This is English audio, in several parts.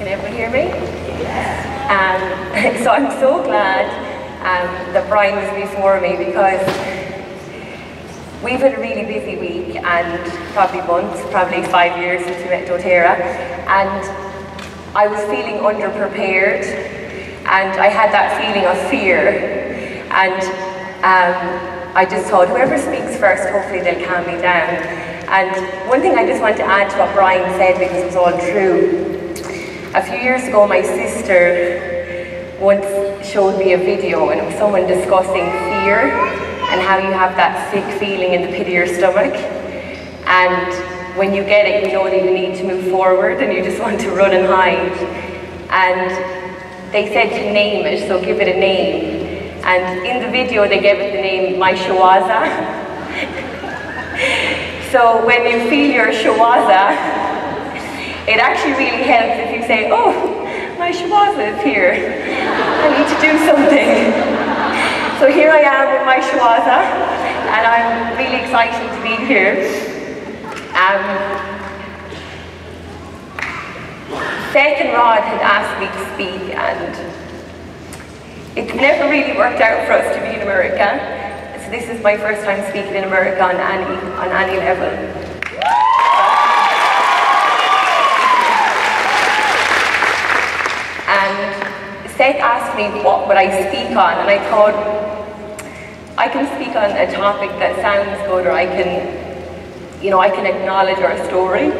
Can everyone hear me? So I'm so glad that Brian was before me, because we've had a really busy week and probably months, probably 5 years since we met doTERRA, and I was feeling underprepared, and I had that feeling of fear, and I just thought whoever speaks first, hopefully they'll calm me down. And one thing I just want to add to what Brian said, because it was all true. A few years ago, my sister once showed me a video, and it was someone discussing fear and how you have that sick feeling in the pit of your stomach, and when you get it, you know that you need to move forward and you just want to run and hide. And they said to name it, so give it a name. And in the video, they gave it the name My Shawaza. So when you feel your shawaza, it actually really helps if you say, oh, my shawaza is here. I need to do something. So here I am with my shawaza, and I'm really excited to be here. Seth and Rod had asked me to speak, and it's never really worked out for us to be in America. So this is my first time speaking in America on any level. And Seth asked me what would I speak on, and I thought I can speak on a topic that sounds good, or I can acknowledge our story.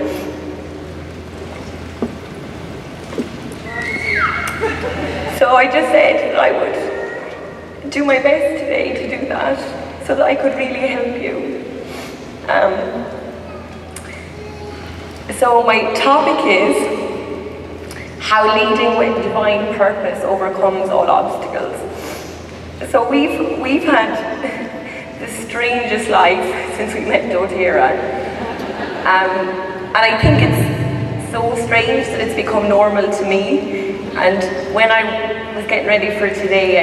So I just said that I would do my best today to do that, so that I could really help you. So my topic is how leading with divine purpose overcomes all obstacles. So we've had the strangest life since we met doTERRA, and I think it's so strange that it's become normal to me. And when I was getting ready for today,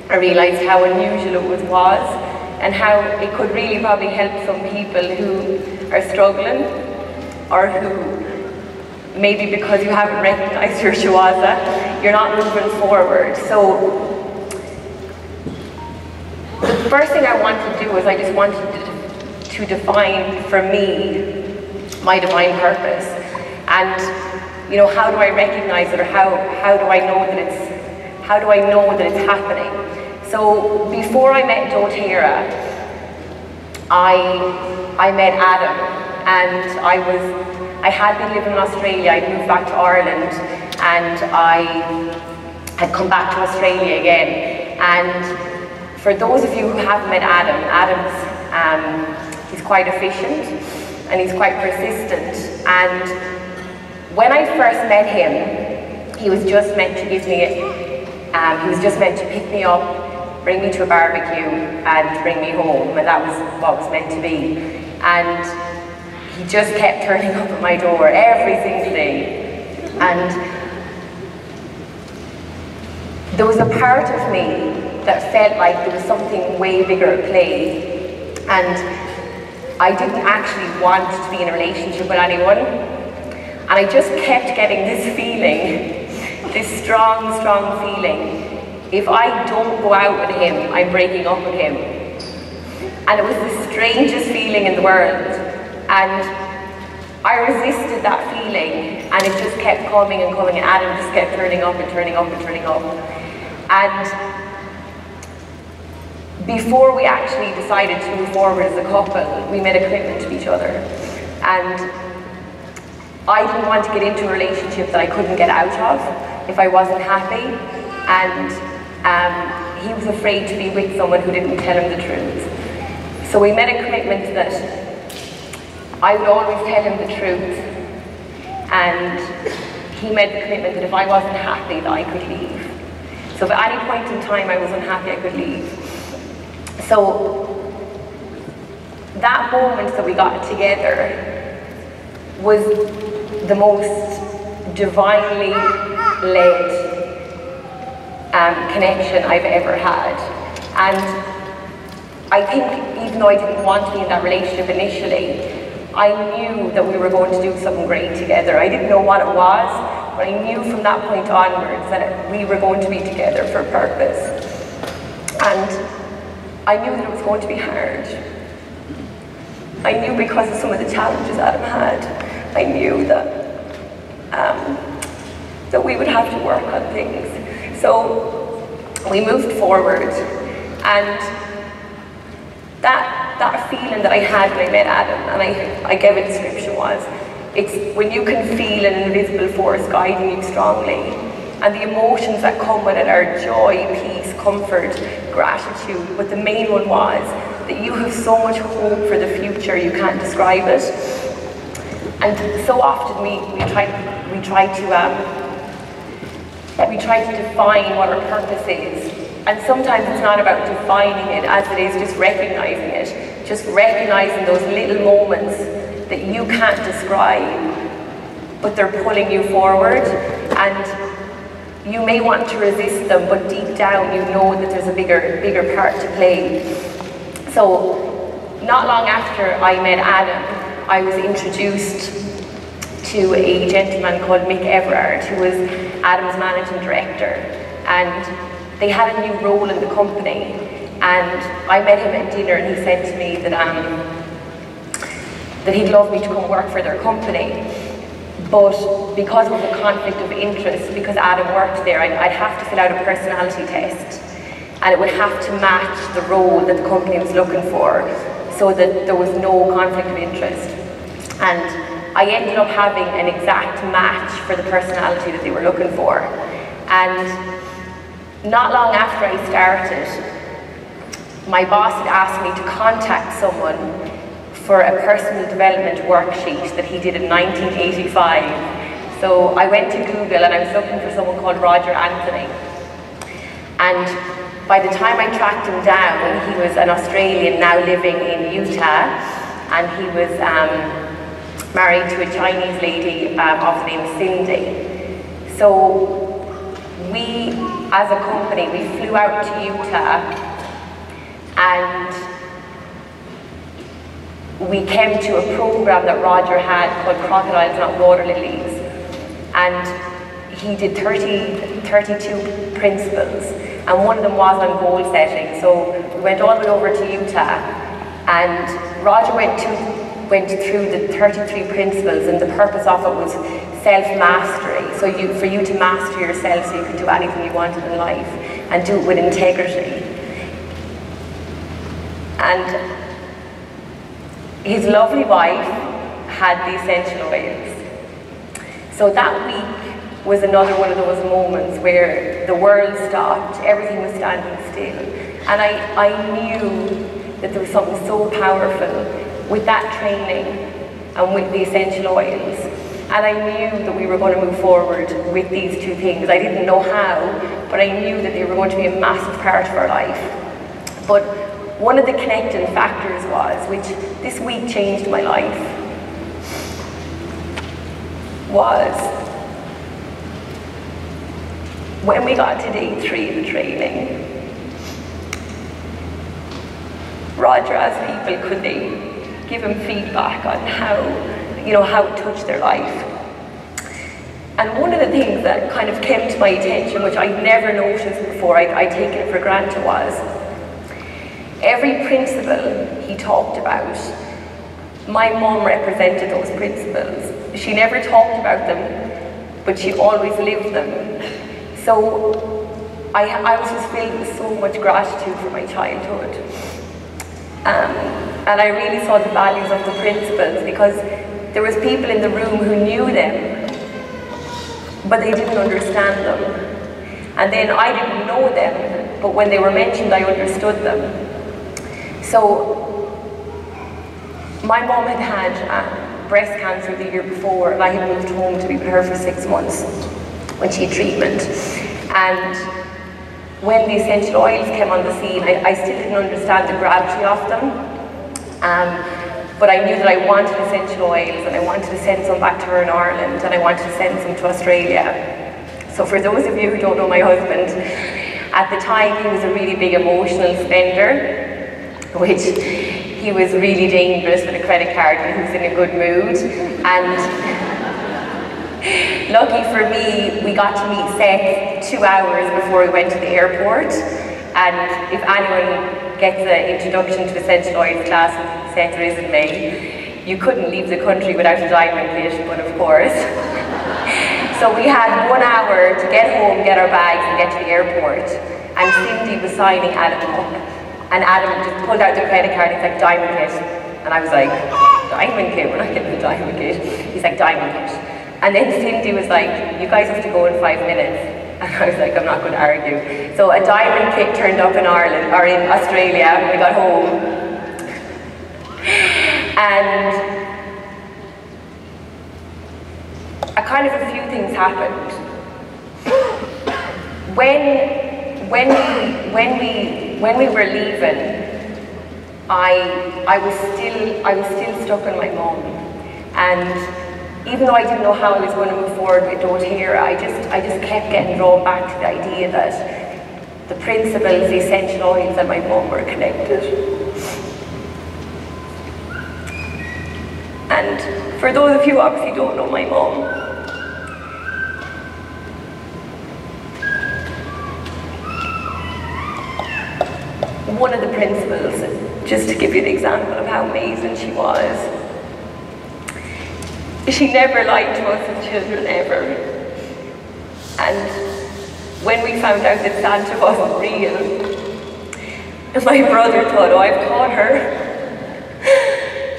I realised how unusual it was, and how it could really probably help some people who are struggling, or who maybe because you haven't recognised your shawaza, you're not moving forward. So the first thing I wanted to do was I just wanted to define for me my divine purpose, and how do I recognise it, or how do I know that it's happening? So before I met doTERRA, I met Adam, and I had been living in Australia. I'd moved back to Ireland, and I had come back to Australia again. And for those of you who haven't met Adam's he's quite efficient, and he's quite persistent. And when I first met him, he was just meant to give me he was just meant to pick me up, bring me to a barbecue, and bring me home, and that was what was meant to be. And he just kept turning up at my door every single day. And there was a part of me that felt like there was something way bigger at play, and I didn't actually want to be in a relationship with anyone. And I just kept getting this feeling, this strong, strong feeling. If I don't go out with him, I'm breaking up with him. And it was the strangest feeling in the world. And I resisted that feeling, and it just kept coming and coming, and Adam just kept turning up and turning up and turning up. And before we actually decided to move forward as a couple, we made a commitment to each other. And I didn't want to get into a relationship that I couldn't get out of if I wasn't happy, and he was afraid to be with someone who didn't tell him the truth. So we made a commitment that I would always tell him the truth, and he made the commitment that if I wasn't happy, that I could leave. So if at any point in time I was unhappy, I could leave. So that moment that we got together was the most divinely led connection I've ever had. And I think even though I didn't want to be in that relationship initially, I knew that we were going to do something great together. I didn't know what it was, but I knew from that point onwards that we were going to be together for a purpose. And I knew that it was going to be hard. I knew because of some of the challenges Adam had, I knew that that we would have to work on things. So we moved forward, and that feeling that I had when I met Adam, and I gave a description, was, it's when you can feel an invisible force guiding you strongly, and the emotions that come with it are joy, peace, comfort, gratitude, but the main one was that you have so much hope for the future you can't describe it. And so often we try to define what our purpose is, and sometimes it's not about defining it as it is just recognizing it, just recognizing those little moments that you can't describe, but they're pulling you forward, and you may want to resist them, but deep down you know that there's a bigger part to play. So not long after I met Adam, I was introduced to a gentleman called Mick Everard, who was Adam's managing director, and they had a new role in the company, and I met him at dinner, and he said to me that he'd love me to come work for their company, but because of the conflict of interest, because Adam worked there, I'd have to fill out a personality test, and it would have to match the role that the company was looking for, so that there was no conflict of interest. And I ended up having an exact match for the personality that they were looking for. And not long after I started, my boss had asked me to contact someone for a personal development worksheet that he did in 1985. So I went to Google and I was looking for someone called Roger Anthony. And by the time I tracked him down, he was an Australian now living in Utah, and he was married to a Chinese lady of the name Cindy. So we, as a company, we flew out to Utah, and we came to a program that Roger had called Crocodiles Not Water Lilies, and he did 32 principles, and one of them was on goal setting. So we went all the way over to Utah, and Roger went through the 33 principles, and the purpose of it was self-mastery. So for you to master yourself so you could do anything you wanted in life, and do it with integrity. And his lovely wife had the essential oils. So that week was another one of those moments where the world stopped, everything was standing still. And I knew that there was something so powerful with that training and with the essential oils. And I knew that we were going to move forward with these two things. I didn't know how, but I knew that they were going to be a massive part of our life. But one of the connecting factors was, which this week changed my life, was when we got to day 3 of the training, Roger asked people could they give him feedback on how it touched their life. And one of the things that kind of came to my attention, which I'd never noticed before, I'd taken it for granted, was every principle he talked about, my mum represented those principles. She never talked about them, but she always lived them. So I was just filled with so much gratitude for my childhood. And I really saw the values of the principles, because there was people in the room who knew them, but they didn't understand them. And then I didn't know them, but when they were mentioned, I understood them. So my mom had had breast cancer the year before, and I had moved home to be with her for 6 months when she had treatment. And when the essential oils came on the scene, I still didn't understand the gravity of them. But I knew that I wanted essential oils, and I wanted to send some back to her in Ireland, and I wanted to send some to Australia. So for those of you who don't know my husband, at the time he was a really big emotional spender, which he was really dangerous with a credit card when he was in a good mood. And Lucky for me, we got to meet Seth 2 hours before we went to the airport. And if anyone gets an introduction to essential oils class with Seth or in May, you couldn't leave the country without a diamond kit, but of course. So we had 1 hour to get home, get our bags, and get to the airport. And Cindy was signing Adam up. And Adam just pulled out the credit card, he's like, diamond kit. And I was like, diamond kit? We're not getting a diamond kit. He's like, diamond kit. And then Cindy was like, you guys have to go in 5 minutes. And I was like, I'm not going to argue. So a diamond kit turned up in Ireland, or in Australia, when we got home. And a few things happened. When we were leaving, I was still stuck on my mum, and even though I didn't know how I was going to move forward with doTERRA, I just kept getting drawn back to the idea that the principles, the essential oils, and my mum were connected. And for those of you who obviously don't know my mum, one of the principles, just to give you an example of how amazing she was, she never lied to us as children, ever. And when we found out that Santa wasn't real, my brother thought, oh, I've caught her.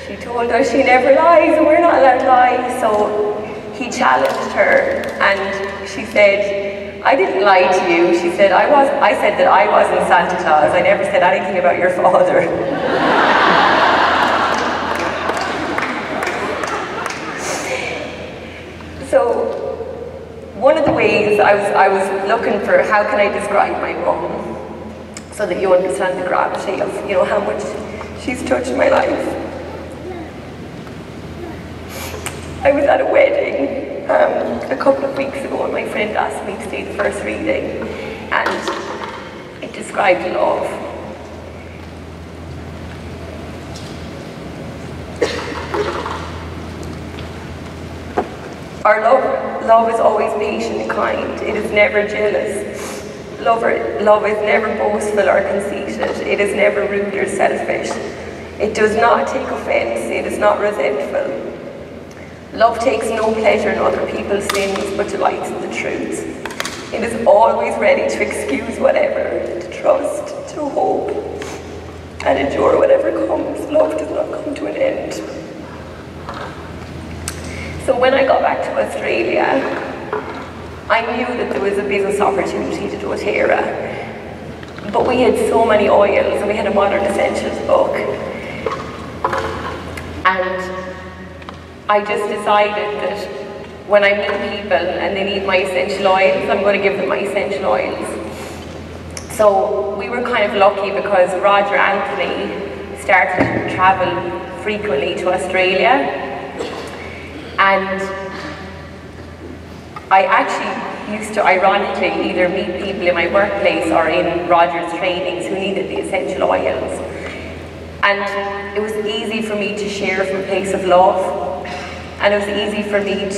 She told us she never lies and we're not allowed to lie. So he challenged her and she said, I didn't lie to you. She said, I said that I wasn't Santa Claus. I never said anything about your father. So one of the ways I was looking for how can I describe my mum so that you understand the gravity of, you know, how much she's touched my life. I was at a wedding a couple of weeks ago and my friend asked me to say the first reading, and it described love. Our love is always patient and kind. It is never jealous. Love is never boastful or conceited. It is never rude or selfish. It does not take offense. It is not resentful. Love takes no pleasure in other people's sins, but delights in the truth. It is always ready to excuse whatever, to trust, to hope, and endure whatever comes. Love does not come to an end. So when I got back to Australia, I knew that there was a business opportunity to doTERRA, but we had so many oils and we had a modern essentials book. And I just decided that when I meet people and they need my essential oils, I'm going to give them my essential oils. So we were kind of lucky because Roger Anthony started to travel frequently to Australia. And I actually used to, ironically, either meet people in my workplace or in Roger's trainings who needed the essential oils. And it was easy for me to share from a place of love. And it was easy for me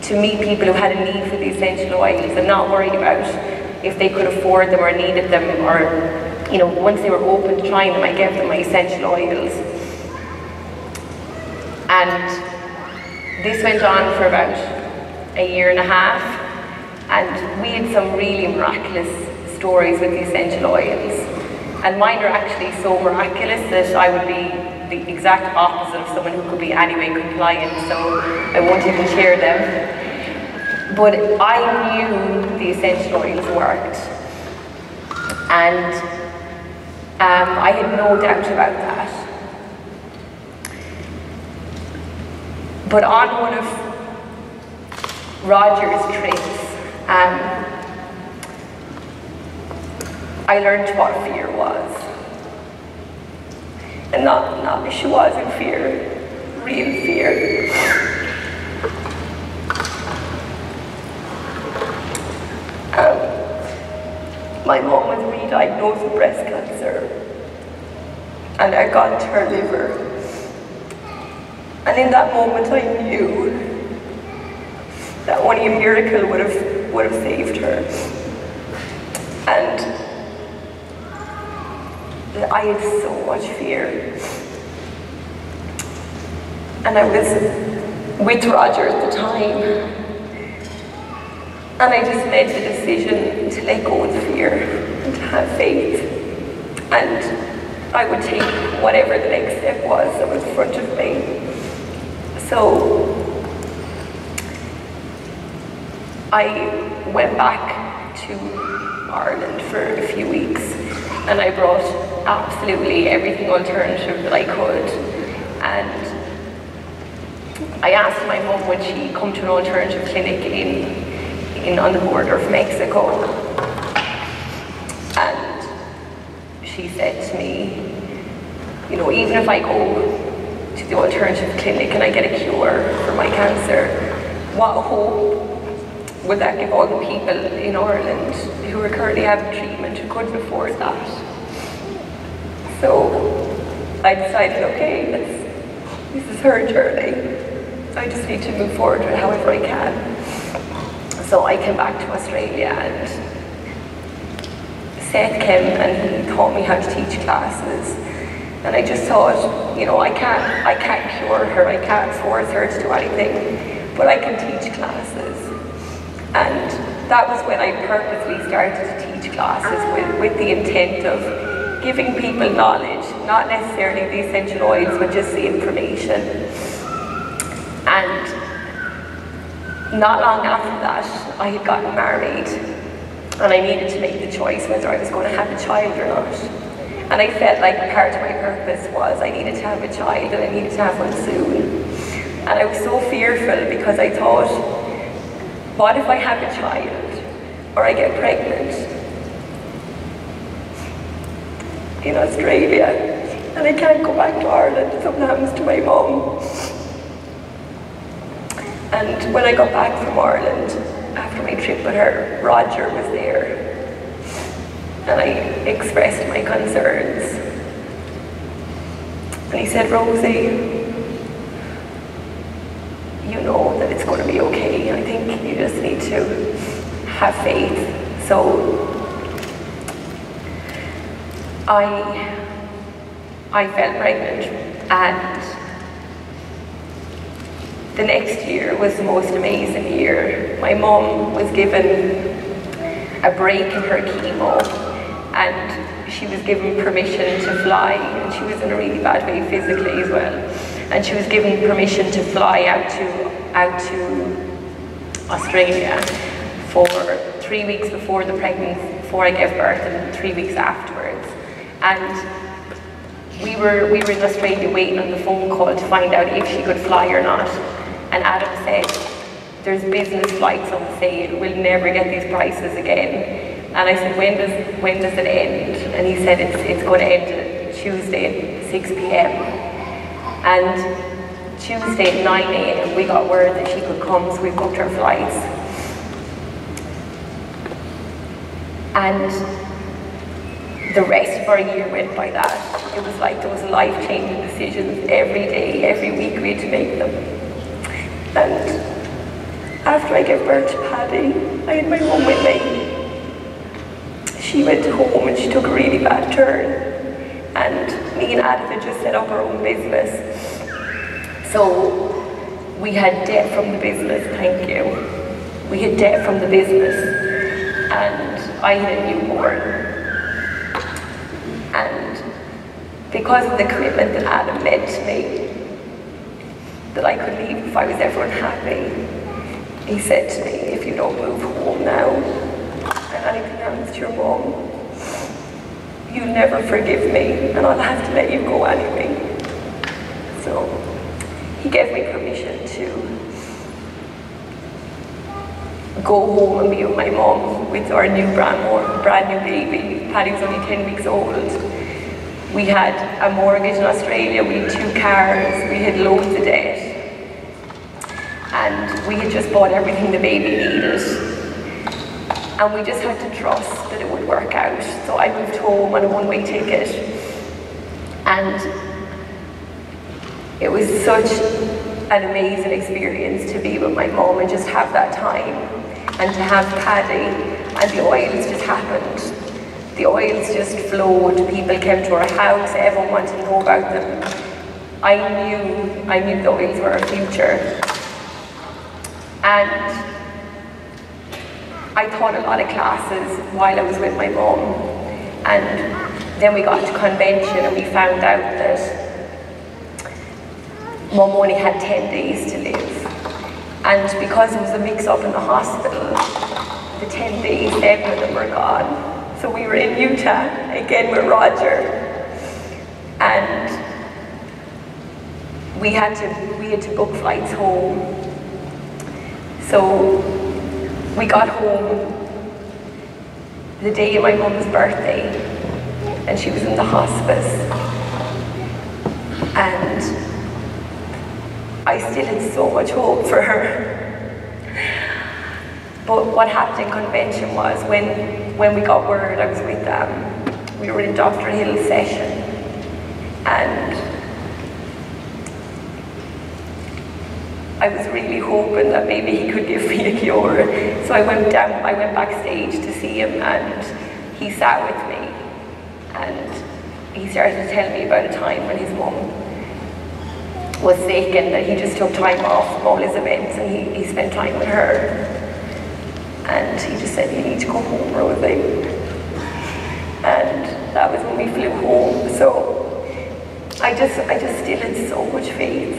to meet people who had a need for the essential oils and not worried about if they could afford them or needed them, or, you know, once they were open to trying them, I gave them my essential oils. And this went on for about a year and a half, and we had some really miraculous stories with the essential oils. And mine are actually so miraculous that I would be the exact opposite of someone who could be anyway compliant, so I won't even share them. But I knew the essential oils worked, and I had no doubt about that. But on one of Roger's trips, I learned what fear was. And not she wasn't fear, real fear. My mom was re-diagnosed with breast cancer, and I got her liver. And in that moment I knew that only a miracle would have saved her. And I had so much fear. And I was with Roger at the time, and I just made the decision to let go of the fear and to have faith, and I would take whatever the next step was that was in front of me. So I went back to Ireland for a few weeks, and I brought absolutely everything alternative that I could. And I asked my mum, would she come to an alternative clinic on the border of Mexico? And she said to me, you know, even if I go to the alternative clinic and I get a cure for my cancer, what hope would that give all the people in Ireland who are currently having treatment who couldn't afford that? So I decided, okay, this is her journey. I just need to move forward with however I can. So I came back to Australia, and Seth came and he taught me how to teach classes. And I just thought, you know, I can't cure her, I can't force her to do anything, but I can teach classes. And that was when I purposely started to teach classes with the intent of giving people knowledge, not necessarily the essential oils, but just the information. And not long after that, I had gotten married, and I needed to make the choice whether I was going to have a child or not. And I felt like part of my purpose was I needed to have a child, and I needed to have one soon. And I was so fearful because I thought, what if I have a child, or I get pregnant in Australia, and I can't go back to Ireland if something happens to my mum? And when I got back from Ireland, after my trip with her, Roger was there. And I expressed my concerns. And he said, Rosie, you know that it's going to be okay. I think you just need to have faith. So I felt pregnant, and the next year was the most amazing year. My mum was given a break in her chemo, and she was given permission to fly, and she was in a really bad way physically as well. And she was given permission to fly out to Australia for 3 weeks before I gave birth, and 3 weeks afterwards. And we were in Australia waiting on the phone call to find out if she could fly or not. And Adam said, there's business flights on sale, we'll never get these prices again. And I said, when does it end? And he said, it's going to end Tuesday at 6 p.m. And Tuesday at 9 a.m. we got word that she could come, so we booked our flights. And the rest of our year went by that. It was like there was life-changing decisions every day, every week we had to make them. And after I gave birth to Paddy, I had my mum with me. She went home and she took a really bad turn. And me and Adam had just set up our own business. So we had debt from the business, thank you. We had debt from the business. And I had a newborn. And because of the commitment that Adam made to me, that I could leave if I was ever unhappy, he said to me, if you don't move home now, and anything happens to your mum, you'll never forgive me, and I'll have to let you go anyway. So he gave me permission to go home and be with my mum with our new brand new baby. Paddy was only 10 weeks old. We had a mortgage in Australia, we had 2 cars, we had loads of debt. And we had just bought everything the baby needed. And we just had to trust that it would work out. So I moved home on a one-way ticket. And it was such an amazing experience to be with my mum and just have that time and to have Paddy, and the oils just happened. The oils just flowed, people came to our house, everyone wanted to know about them. I knew the oils were our future. And I taught a lot of classes while I was with my mum, and then we got to convention and we found out that Mum only had 10 days to live. And because it was a mix-up in the hospital, the 10 days, 7 of them were gone. So we were in Utah, again with Roger. And we had to book flights home. So we got home the day of my mum's birthday, and she was in the hospice. And I still had so much hope for her. But what happened in convention was when we got word, I was with we were in Dr. Hill's session, and I was really hoping that maybe he could give me a cure. So I went backstage to see him, and he sat with me, and he started to tell me about a time when his mum was sick and that he just took time off from all his events and he spent time with her. And he just said, "You need to go home, Rosie." And that was when we flew home. So I just still had so much faith.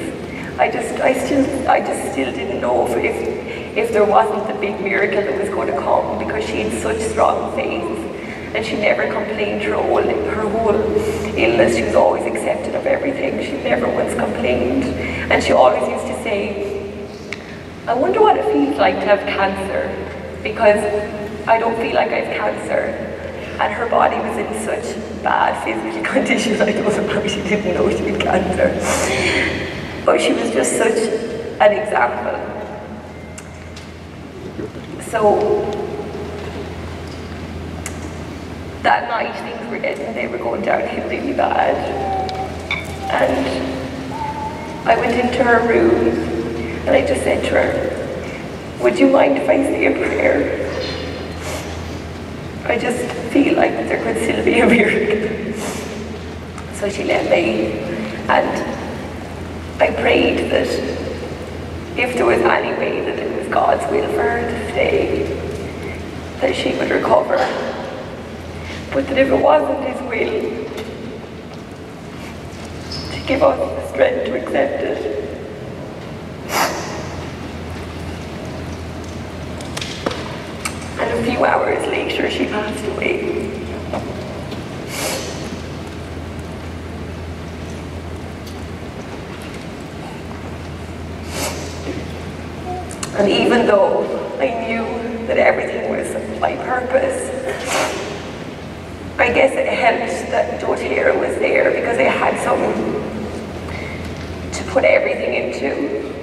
I just still didn't know if there wasn't the big miracle that was going to come, because she had such strong faith. And she never complained her whole illness. She was always accepting of everything. She never once complained. And she always used to say, "I wonder what it feels like to have cancer, because I don't feel like I have cancer." And her body was in such bad physical condition, I don't know how she didn't know she had cancer. But she was just such an example. So that night they were going downhill really bad. And I went into her room and I just said to her, "Would you mind if I say a prayer? I just feel like there could still be a miracle." So she let me, and I prayed that if there was any way that it was God's will for her to stay, that she would recover. But that if it wasn't His will, to give us the strength to accept it. And a few hours later, she passed away. And even though I knew that everything was my purpose, I guess it helped that doTERRA was there, because I had someone to put everything into,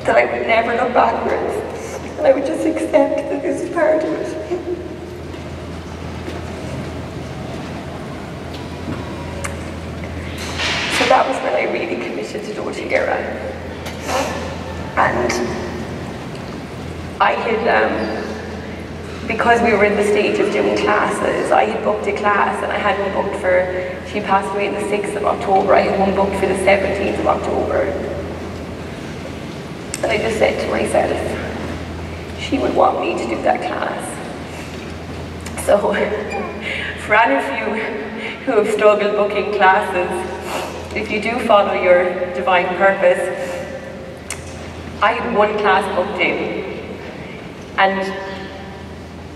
that I would never look backwards, and I would just accept that this is part of it. So that was when I really committed to doTERRA. And I had, because we were in the stage of doing classes, I had booked a class, and I had one booked for, she passed away on the 6th of October, I had one booked for the 17th of October. And I just said to myself, she would want me to do that class. So, for any of you who have struggled booking classes, if you do follow your divine purpose, I had one class booked in, and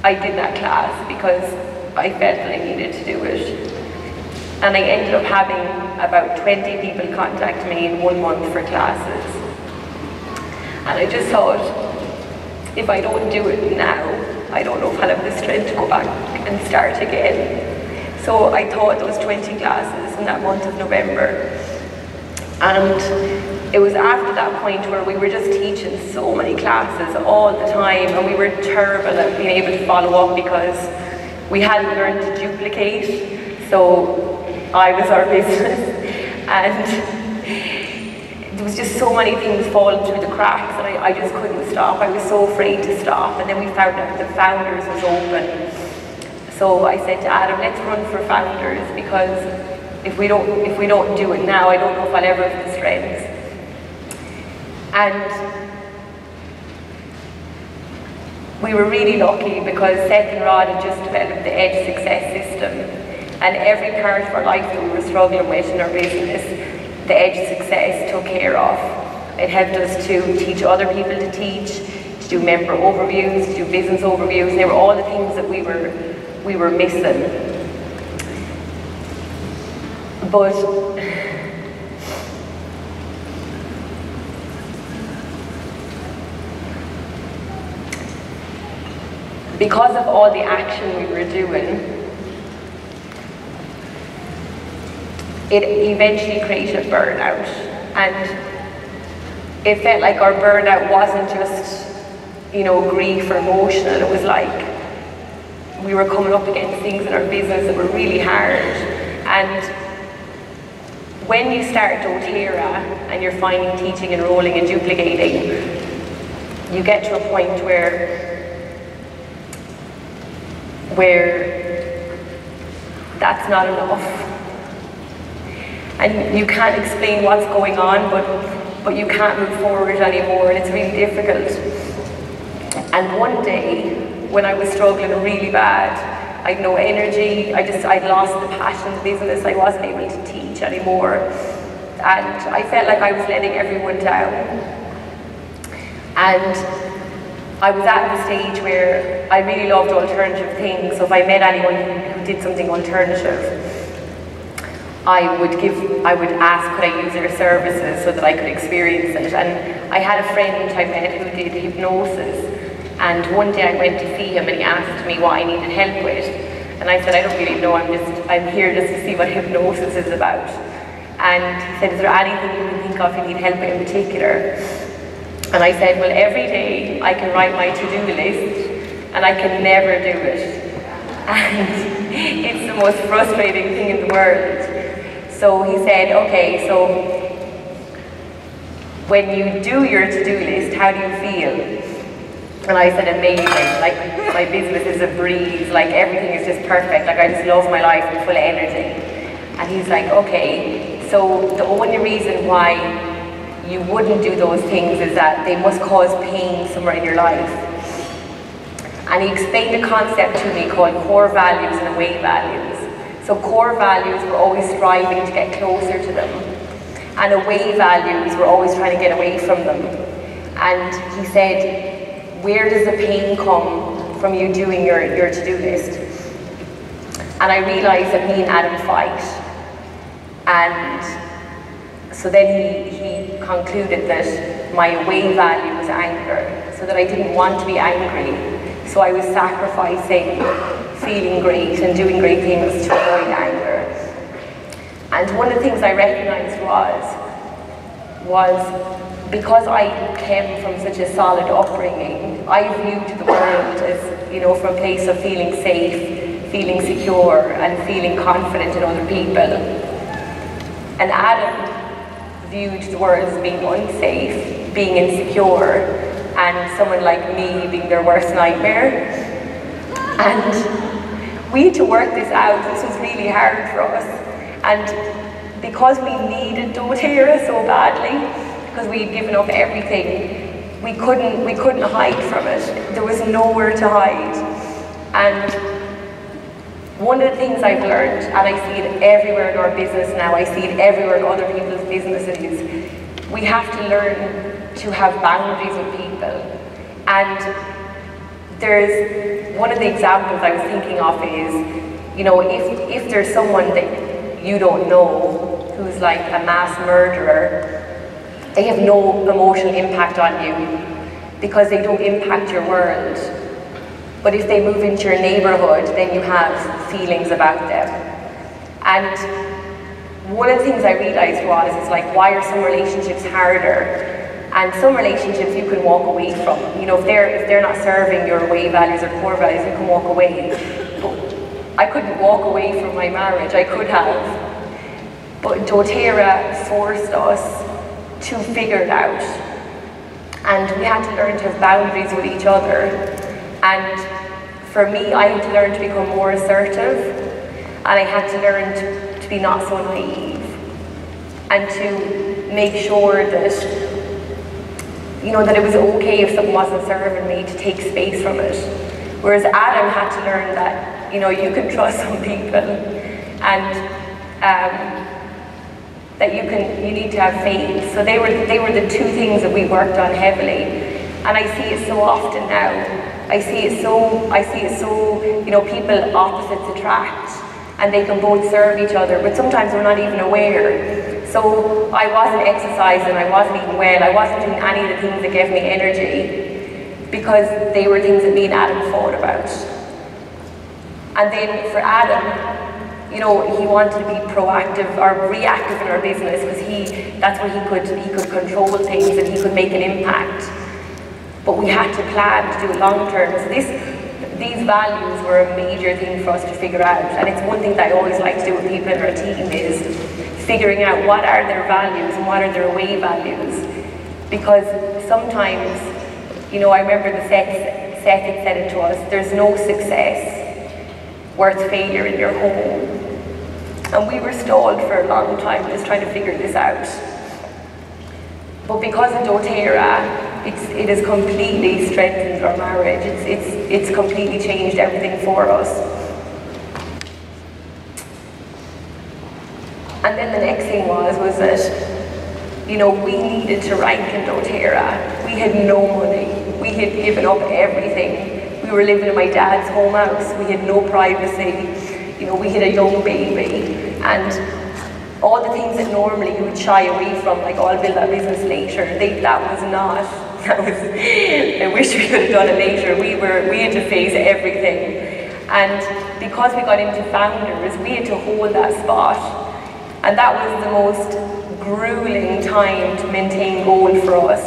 I did that class because I felt that I needed to do it. And I ended up having about 20 people contact me in 1 month for classes. And I just thought, if I don't do it now, I don't know if I'll have the strength to go back and start again. So I taught those 20 classes in that month of November. And it was after that point where we were just teaching so many classes all the time, and we were terrible at being able to follow up because we hadn't learned to duplicate. So I was our business, and there was was just so many things falling through the cracks, and I just couldn't stop. I was so afraid to stop. And then we found out the Founders was open. So I said to Adam, let's run for Founders, because if we don't do it now, I don't know if I'll ever have the strength. And we were really lucky because Seth and Rod had just developed the Edge Success System, and every part of our life that we were struggling with in our business, the Edge Success took care of. It helped us to teach other people to teach, to do member overviews, to do business overviews, and they were all the things that we were missing. But because of all the action we were doing, it eventually created burnout. And it felt like our burnout wasn't just, grief or emotional. It was like we were coming up against things in our business that were really hard. And when you start doTERRA and you're finding, teaching, enrolling and duplicating, you get to a point where that's not enough. And you can't explain what's going on, but you can't move forward anymore, and it's really difficult. And one day, when I was struggling really bad, I had no energy, I'd lost the passion in the business, I wasn't able to teach anymore. And I felt like I was letting everyone down. And I was at the stage where I really loved alternative things, so if I met anyone who did something alternative, I would ask could I use their services so that I could experience it. And I had a friend I met who did hypnosis, and one day I went to see him and he asked me what I needed help with. And I said, I don't really know, I'm here just to see what hypnosis is about. And he said, is there anything you can think of you need help with in particular? And I said, well, every day I can write my to-do list and I can never do it. And it's the most frustrating thing in the world. So he said, okay, so when you do your to-do list, how do you feel? And I said, amazing, like my business is a breeze, like everything is just perfect, like I just love my life, I'm full of energy. And he's like, okay, so the only reason why you wouldn't do those things is that they must cause pain somewhere in your life. And he explained a concept to me called core values and away values. So core values, we're always striving to get closer to them. And away values, we're always trying to get away from them. And he said, where does the pain come from you doing your to-do list? And I realized that me and Adam fight. And so then he concluded that my away value was anger, so that I didn't want to be angry. So I was sacrificing feeling great and doing great things to avoid anger. And one of the things I recognized was because I came from such a solid upbringing, I viewed the world as, from a place of feeling safe, feeling secure, and feeling confident in other people. And Adam viewed the world as being unsafe, being insecure, and someone like me being their worst nightmare. And we had to work this out. This was really hard for us. And because we needed doTERRA so badly, because we had given up everything, we couldn't hide from it. There was nowhere to hide. And one of the things I've learned, and I see it everywhere in our business now, I see it everywhere in other people's businesses, we have to learn to have boundaries with people. And there's one of the examples I was thinking of is, if there's someone that you don't know who's like a mass murderer, they have no emotional impact on you because they don't impact your world. But if they move into your neighborhood, then you have feelings about them. And one of the things I realized was, why are some relationships harder? And some relationships you can walk away from. If they're not serving your way values or core values, you can walk away. But I couldn't walk away from my marriage, I could have. But doTERRA forced us to figure it out. And we had to learn to have boundaries with each other. And for me, I had to learn to become more assertive, and I had to learn to be not so naive, and to make sure that, you know, that it was okay if something wasn't serving me to take space from it. Whereas Adam had to learn that, you know, you can trust some people, and that you need to have faith. So they were the two things that we worked on heavily, and I see it so often now. I see it so, you know, people opposites attract, and they can both serve each other, but sometimes we're not even aware. So I wasn't exercising, I wasn't eating well, I wasn't doing any of the things that gave me energy, because they were things that me and Adam fought about. And then for Adam, you know, he wanted to be proactive or reactive in our business, because that's where he could control things and he could make an impact. But we had to plan to do it long term. So these values were a major thing for us to figure out, and it's one thing that I always like to do with people in our team, is figuring out what are their values and what are their away values. Because sometimes, you know, I remember Seth had said it to us, there's no success worth failure in your home. And we were stalled for a long time just trying to figure this out. But because of doTERRA, it has completely strengthened our marriage. It's completely changed everything for us. And then the next thing was that, you know, we needed to rank in doTERRA. We had no money. We had given up everything. We were living in my dad's home house. We had no privacy. You know, we had a young baby. And all the things that normally you would shy away from, like, oh, I'll build that business later, I wish we could have done it later. We had to face everything. And because we got into founders, we had to hold that spot. And that was the most grueling time to maintain goal for us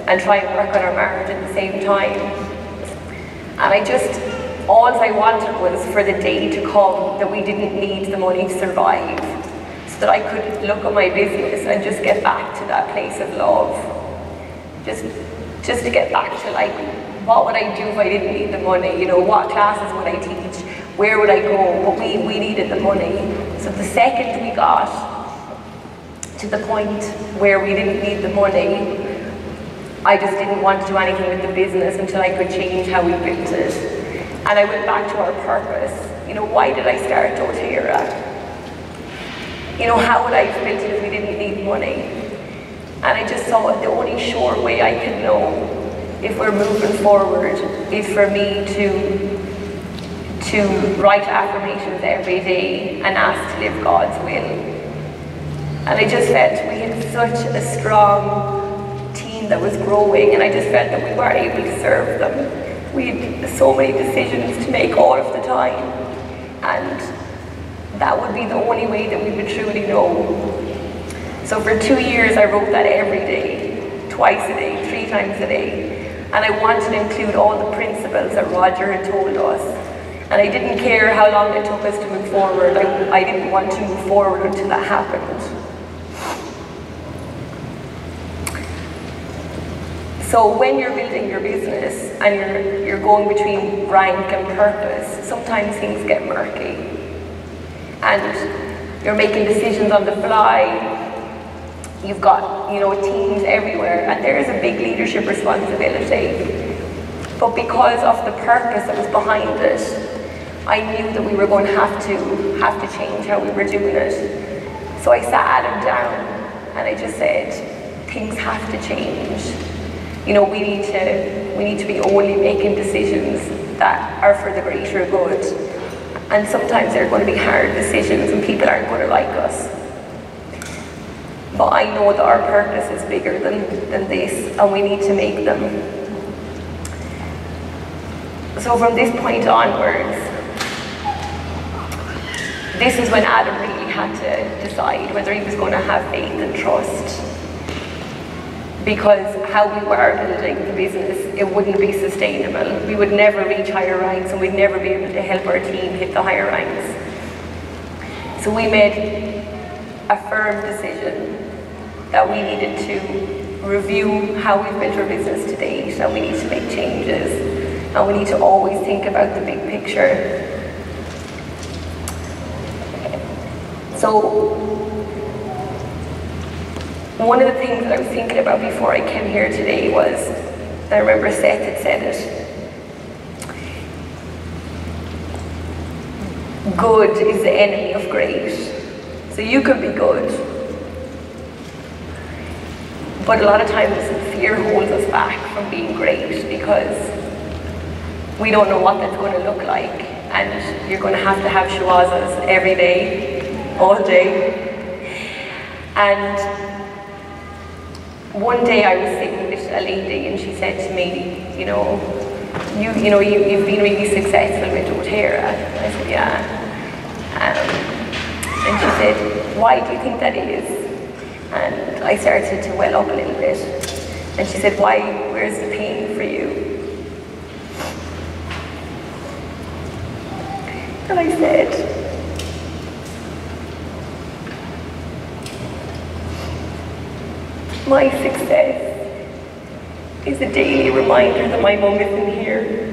and try and work on our marriage at the same time. And all I wanted was for the day to come that we didn't need the money to survive, so that I could look at my business and just get back to that place of love. Just to get back to, like, what would I do if I didn't need the money? You know, what classes would I teach? Where would I go? But we needed the money. So the second we got to the point where we didn't need the money, I just didn't want to do anything with the business until I could change how we built it. And I went back to our purpose. You know, why did I start doTERRA? You know, how would I have built it if we didn't need money? And I just thought the only sure way I could know if we're moving forward is for me to write affirmations every day and ask to live God's will. And I just felt we had such a strong team that was growing, and I just felt that we weren't able to serve them. We had so many decisions to make all of the time, and that would be the only way that we would truly know. So for 2 years I wrote that every day, twice a day, 3 times a day. And I wanted to include all the principles that Roger had told us. And I didn't care how long it took us to move forward. I didn't want to move forward until that happened. So when you're building your business and you're going between rank and purpose, sometimes things get murky. And you're making decisions on the fly. You've got, you know, teams everywhere, and there is a big leadership responsibility. But because of the purpose that was behind it, I knew that we were going to have to change how we were doing it. So I sat Adam down and I just said, things have to change. You know, we need to be only making decisions that are for the greater good. And sometimes they're going to be hard decisions and people aren't going to like us. But I know that our purpose is bigger than this, and we need to make them. So from this point onwards, this is when Adam really had to decide whether he was going to have faith and trust. Because how we were building the business, it wouldn't be sustainable. We would never reach higher ranks, and we'd never be able to help our team hit the higher ranks. So we made a firm decision that we needed to review how we've built our business to date, and we need to make changes, and we need to always think about the big picture. So, one of the things that I was thinking about before I came here today was, I remember Seth had said it, good is the enemy of great. So you can be good, but a lot of times fear holds us back from being great because we don't know what that's going to look like, and you're going to have shawazas every day, all day. And one day I was sitting with a lady and she said to me, you've been really successful with doTERRA. I said, yeah. And she said, why do you think that is? And I started to well up a little bit. And she said, where's the pain for you? And I said, my success is a daily reminder that my mum isn't here.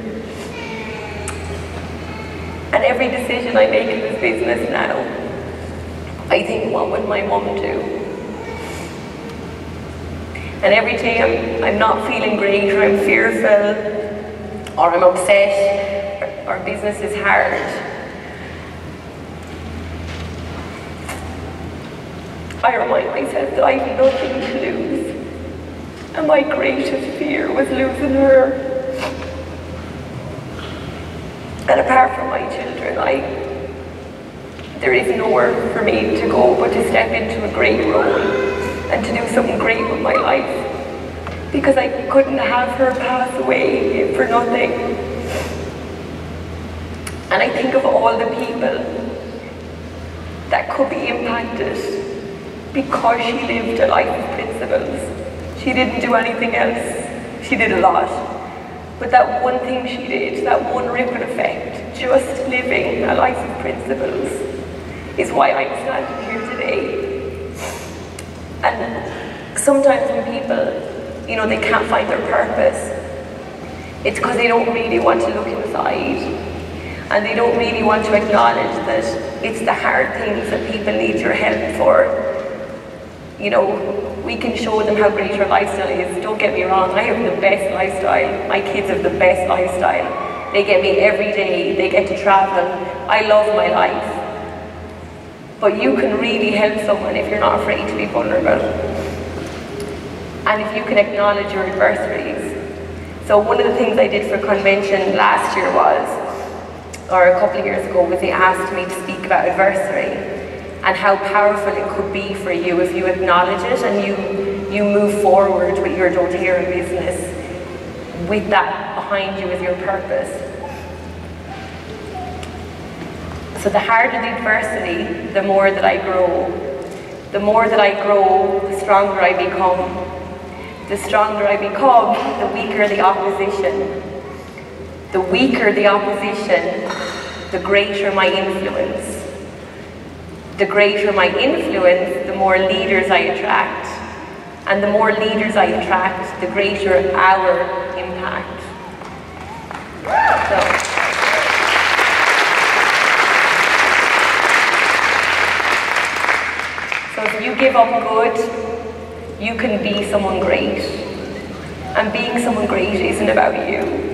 And every decision I make in this business now, I think, what would my mum do? And every day I'm not feeling great, or I'm fearful, or I'm upset, or business is hard. I remind myself that I have nothing to lose, and my greatest fear was losing her. And apart from my children, there is nowhere for me to go but to step into a great role and to do something great with my life, because I couldn't have her pass away for nothing. And I think of all the people that could be impacted because she lived a life of principles. She didn't do anything else. She did a lot. But that one thing she did, that one ripple effect, just living a life of principles, is why I'm standing here today. And sometimes when people, they can't find their purpose, it's because they don't really want to look inside. And they don't really want to acknowledge that it's the hard things that people need your help for. We can show them how great our lifestyle is. Don't get me wrong, I have the best lifestyle. My kids have the best lifestyle. They get me every day, they get to travel. I love my life. But you can really help someone if you're not afraid to be vulnerable. And if you can acknowledge your adversaries. So one of the things I did for convention last year or a couple of years ago, was they asked me to speak about adversity and how powerful it could be for you if you acknowledge it and you move forward with your doTERRA business with that behind you as your purpose. So the harder the adversity, the more that I grow. The more that I grow, the stronger I become. The stronger I become, the weaker the opposition. The weaker the opposition, the greater my influence. The greater my influence, the more leaders I attract. And the more leaders I attract, the greater our impact. So if you give up good, you can be someone great. And being someone great isn't about you.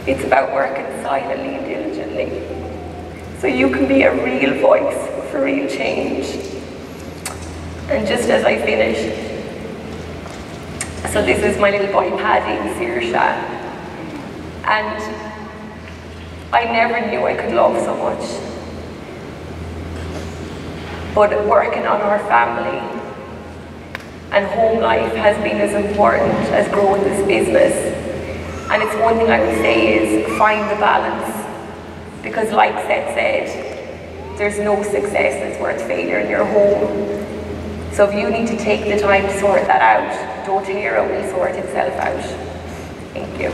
It's about working silently and diligently. So you can be a real voice for real change. And just as I finish, so this is my little boy Paddy in Saoirse. And I never knew I could love so much. But working on our family and home life has been as important as growing this business. And it's one thing I would say is find the balance. Because like Seth said, there's no success that's worth failure in your home. So if you need to take the time to sort that out, doTERRA will sort itself out. Thank you.